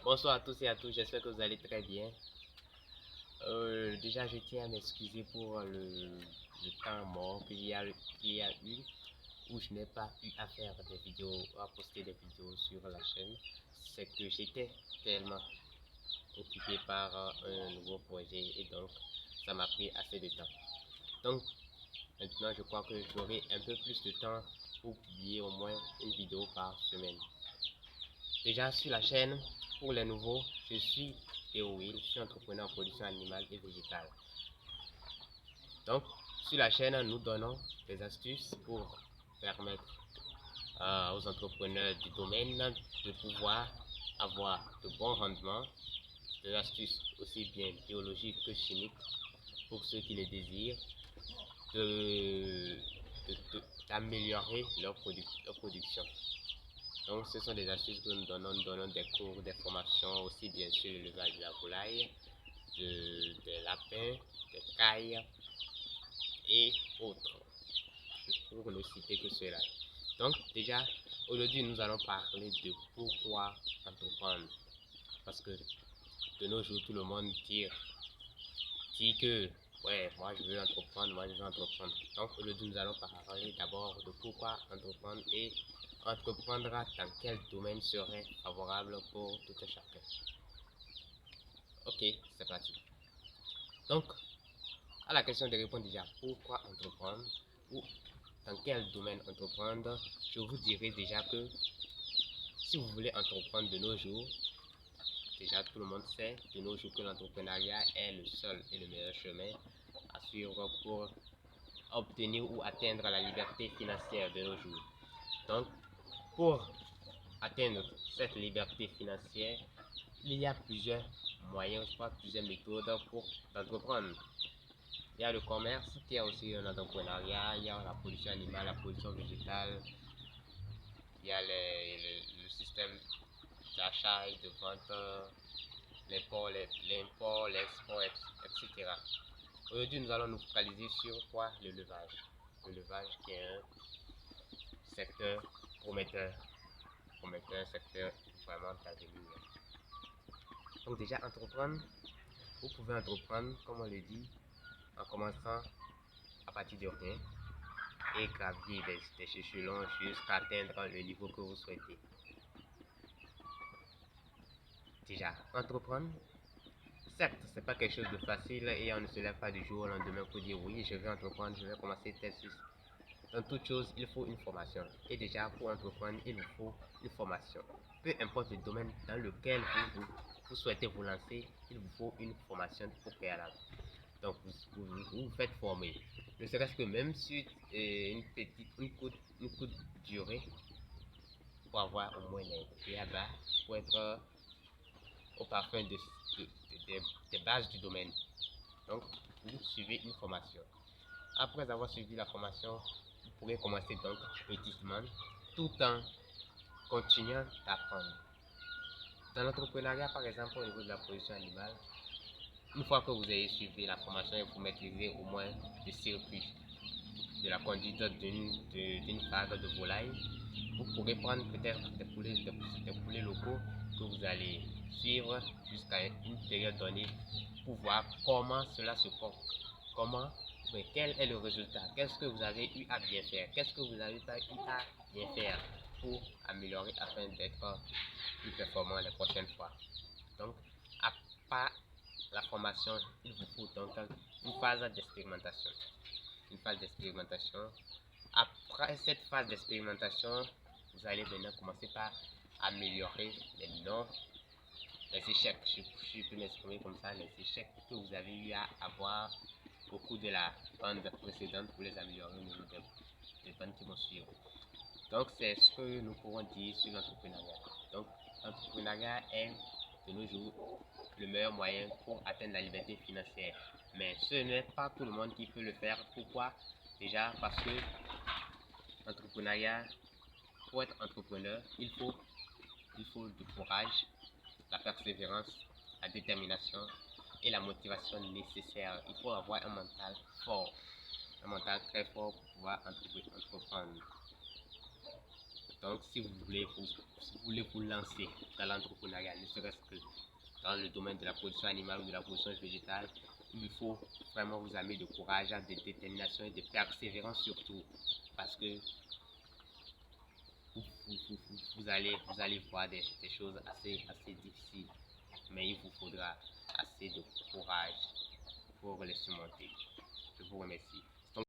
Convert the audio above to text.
Bonsoir à tous et à tous, j'espère que vous allez très bien. Déjà, je tiens à m'excuser pour le temps mort qu'il y a eu où je n'ai pas eu à faire des vidéos, à poster des vidéos sur la chaîne. C'est que j'étais tellement occupé par un nouveau projet et donc ça m'a pris assez de temps. Donc maintenant, je crois que j'aurai un peu plus de temps pour publier au moins une vidéo par semaine. Déjà sur la chaîne, pour les nouveaux, je suis Théo Will, je suis entrepreneur en production animale et végétale. Donc, sur la chaîne, nous donnons des astuces pour permettre aux entrepreneurs du domaine de pouvoir avoir de bons rendements, des astuces aussi bien biologiques que chimiques pour ceux qui les désirent, d'améliorer leur production. Donc, ce sont des astuces que nous donnons des cours, des formations aussi bien sur l'élevage de la volaille, des lapins, des cailles et autres, pour ne citer que cela. Donc, déjà, aujourd'hui, nous allons parler de pourquoi entreprendre. Parce que de nos jours, tout le monde dit que, ouais, moi je veux entreprendre, moi je veux entreprendre. Donc, aujourd'hui, nous allons parler d'abord de pourquoi entreprendre et entreprendre dans quel domaine serait favorable pour tout un chacun. Ok, c'est parti. Donc, à la question de répondre déjà pourquoi entreprendre ou dans quel domaine entreprendre, je vous dirai déjà que si vous voulez entreprendre de nos jours, déjà tout le monde sait de nos jours que l'entrepreneuriat est le seul et le meilleur chemin à suivre pour obtenir ou atteindre la liberté financière de nos jours. Donc, pour atteindre cette liberté financière, il y a plusieurs moyens, plusieurs méthodes pour entreprendre. Il y a le commerce, qui est aussi un entrepreneuriat, il y a la production animale, la production végétale, il y a le système d'achat et de vente, l'import, l'export, etc. Aujourd'hui, nous allons nous focaliser sur quoi? L'élevage. L'élevage qui est un secteur prometteur, un secteur vraiment d'avenir. Donc déjà, entreprendre, vous pouvez entreprendre, comme on le dit, en commençant à partir de rien et gravir des échelons jusqu'à atteindre le niveau que vous souhaitez. Déjà, entreprendre, certes, c'est pas quelque chose de facile et on ne se lève pas du jour au lendemain pour dire oui, je vais entreprendre, je vais commencer tel ceci. Dans toute chose, il faut une formation. Et déjà, pour entreprendre, il vous faut une formation. Peu importe le domaine dans lequel vous souhaitez vous lancer, il vous faut une formation au préalable. Donc, vous faites former. Ne serait-ce que même sur une courte durée, pour avoir au moins les BABA, pour être au parfum des bases du domaine. Donc, vous suivez une formation. Après avoir suivi la formation, vous pourrez commencer donc petitement, tout en continuant d'apprendre. Dans l'entrepreneuriat, par exemple, au niveau de la production animale, une fois que vous avez suivi la formation et vous maîtrisez au moins le circuit de la conduite d'une vague de volaille, vous pourrez prendre peut-être des poulets locaux que vous allez suivre jusqu'à une période donnée pour voir comment cela se porte, mais quel est le résultat, qu'est-ce que vous avez eu à bien faire, qu'est-ce que vous n'avez pas eu à bien faire pour améliorer afin d'être plus performant les prochaines fois. Donc, à part la formation, il vous faut donc une phase d'expérimentation. Une phase d'expérimentation. Après cette phase d'expérimentation, vous allez maintenant commencer par améliorer les noms, les échecs, je peux m'exprimer comme ça, les échecs que vous avez eu à avoir au cours de la bande précédente pour les améliorer au niveau des bandes qui vont suivre. Donc, c'est ce que nous pourrons dire sur l'entrepreneuriat. Donc, l'entrepreneuriat est de nos jours le meilleur moyen pour atteindre la liberté financière. Mais ce n'est pas tout le monde qui peut le faire. Pourquoi? Déjà parce que l'entrepreneuriat, pour être entrepreneur, il faut du courage, la persévérance, la détermination et la motivation nécessaire. Il faut avoir un mental fort, un mental très fort pour pouvoir entreprendre. Donc, si vous voulez vous lancer dans l'entrepreneuriat, ne serait-ce que dans le domaine de la production animale ou de la production végétale, il faut vraiment vous armer de courage, de détermination et de persévérance surtout, parce que vous allez voir des choses assez difficiles, mais il vous faudra assez de courage pour les surmonter. Je vous remercie.